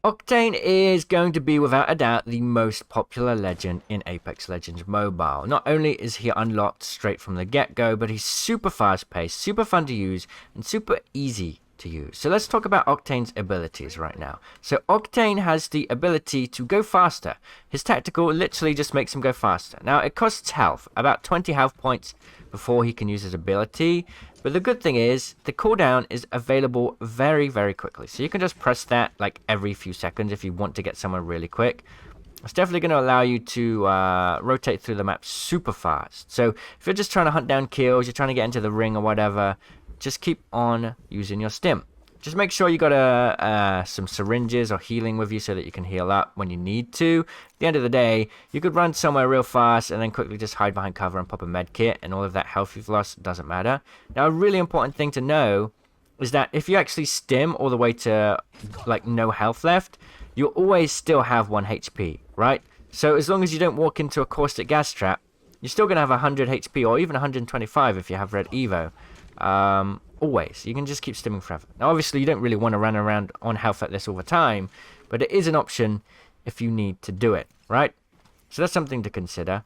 Octane is going to be, without a doubt, the most popular legend in Apex Legends Mobile. Not only is he unlocked straight from the get-go, but he's super fast-paced, super fun to use, and super easy to use. So let's talk about Octane's abilities right now. So Octane has the ability to go faster. His tactical literally just makes him go faster. Now, it costs health, about 20 health points before he can use his ability. But the good thing is, the cooldown is available very, very quickly. So you can just press that like every few seconds if you want to get somewhere really quick. It's definitely going to allow you to rotate through the map super fast. So if you're just trying to hunt down kills, you're trying to get into the ring or whatever, just keep on using your stim. Just make sure you got some syringes or healing with you so that you can heal up when you need to. At the end of the day, you could run somewhere real fast and then quickly just hide behind cover and pop a med kit, and all of that health you've lost doesn't matter. Now, a really important thing to know is that if you actually stim all the way to like no health left, you'll always still have 1 HP, right? So as long as you don't walk into a caustic gas trap, you're still going to have 100 HP or even 125 if you have red evo. Always. You can just keep stimming forever. Now, obviously, you don't really want to run around on health like this all the time, but it is an option if you need to do it, right? So that's something to consider.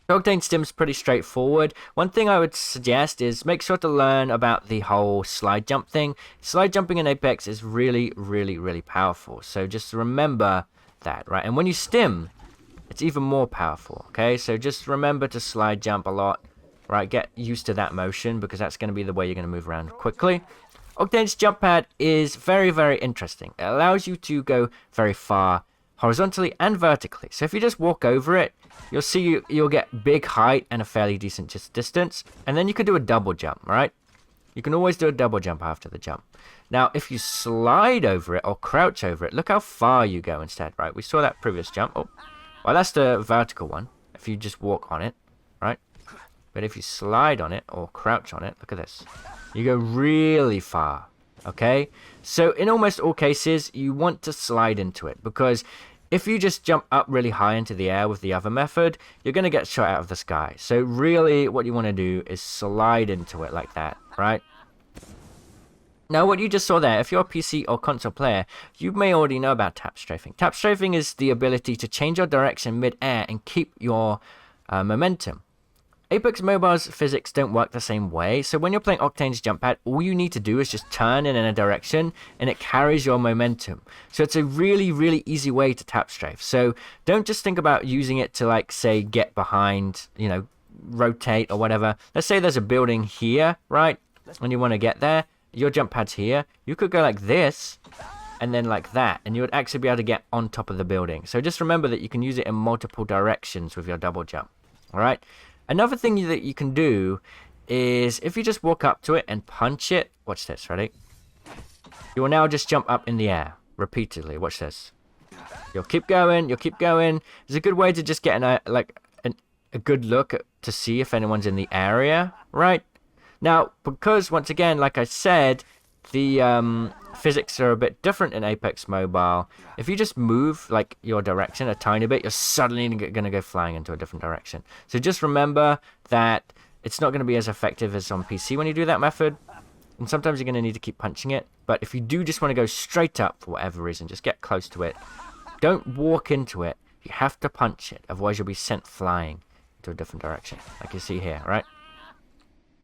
Octane stim's pretty straightforward. One thing I would suggest is make sure to learn about the whole slide jump thing. Slide jumping in Apex is really, really, really powerful. So just remember that, right? And when you stim, it's even more powerful, okay? So just remember to slide jump a lot. Right, get used to that motion because that's going to be the way you're going to move around quickly. Octane's jump pad is very, very interesting. It allows you to go very far horizontally and vertically. So if you just walk over it, you'll see you'll get big height and a fairly decent distance. And then you can do a double jump, right? You can always do a double jump after the jump. Now, if you slide over it or crouch over it, look how far you go instead, right? We saw that previous jump. Oh, well, that's the vertical one. If you just walk on it, right? But if you slide on it or crouch on it, look at this. You go really far, okay? So in almost all cases, you want to slide into it because if you just jump up really high into the air with the other method, you're going to get shot out of the sky. So really what you want to do is slide into it like that, right? Now, what you just saw there, if you're a PC or console player, you may already know about tap strafing. Tap strafing is the ability to change your direction mid-air and keep your momentum. Apex Mobile's physics don't work the same way, so when you're playing Octane's jump pad, all you need to do is just turn in a direction, and it carries your momentum. So it's a really, really easy way to tap strafe. So don't just think about using it to, like, say, get behind, you know, rotate or whatever. Let's say there's a building here, right, and you want to get there. Your jump pad's here. You could go like this, and then like that, and you would actually be able to get on top of the building. So just remember that you can use it in multiple directions with your double jump, all right? Another thing that you can do is if you just walk up to it and punch it, watch this, ready? You will now just jump up in the air repeatedly. Watch this. You'll keep going, you'll keep going. It's a good way to just get a good look to see if anyone's in the area, right? Now, because once again, like I said, the physics are a bit different in Apex Mobile. If you just move like your direction a tiny bit, you're suddenly going to go flying into a different direction. So just remember that it's not going to be as effective as on PC when you do that method. And sometimes you're going to need to keep punching it. But if you do just want to go straight up for whatever reason, just get close to it. Don't walk into it. You have to punch it. Otherwise you'll be sent flying into a different direction. Like you see here, right?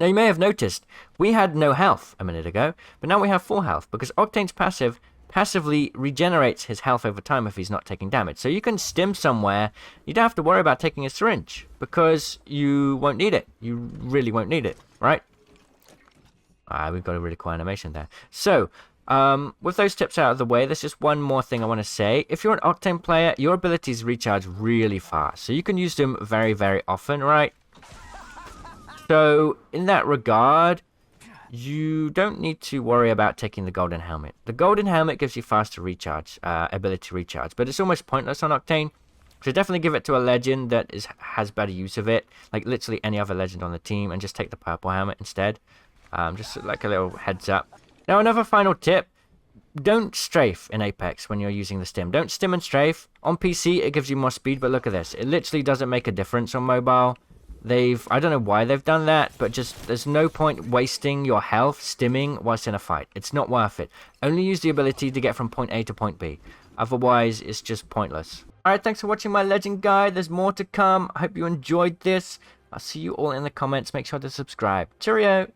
Now, you may have noticed, we had no health a minute ago, but now we have full health, because Octane's passive passively regenerates his health over time if he's not taking damage. So you can stim somewhere, you don't have to worry about taking a syringe, because you won't need it. You really won't need it, right? We've got a really cool animation there. So, with those tips out of the way, there's just one more thing I want to say. If you're an Octane player, your abilities recharge really fast, so you can use them very, very often, right? So, in that regard, you don't need to worry about taking the golden helmet. The golden helmet gives you faster recharge, ability to recharge, but it's almost pointless on Octane. So definitely give it to a legend that has better use of it, like literally any other legend on the team, and just take the purple helmet instead. Just like a little heads up. Now, another final tip. Don't strafe in Apex when you're using the stim. Don't stim and strafe. On PC, it gives you more speed, but look at this. It literally doesn't make a difference on mobile. I don't know why they've done that, but just there's no point wasting your health stimming whilst in a fight. It's not worth it. Only use the ability to get from point A to point B. Otherwise, it's just pointless. Alright, thanks for watching my legend guide. There's more to come. I hope you enjoyed this. I'll see you all in the comments. Make sure to subscribe. Cheerio!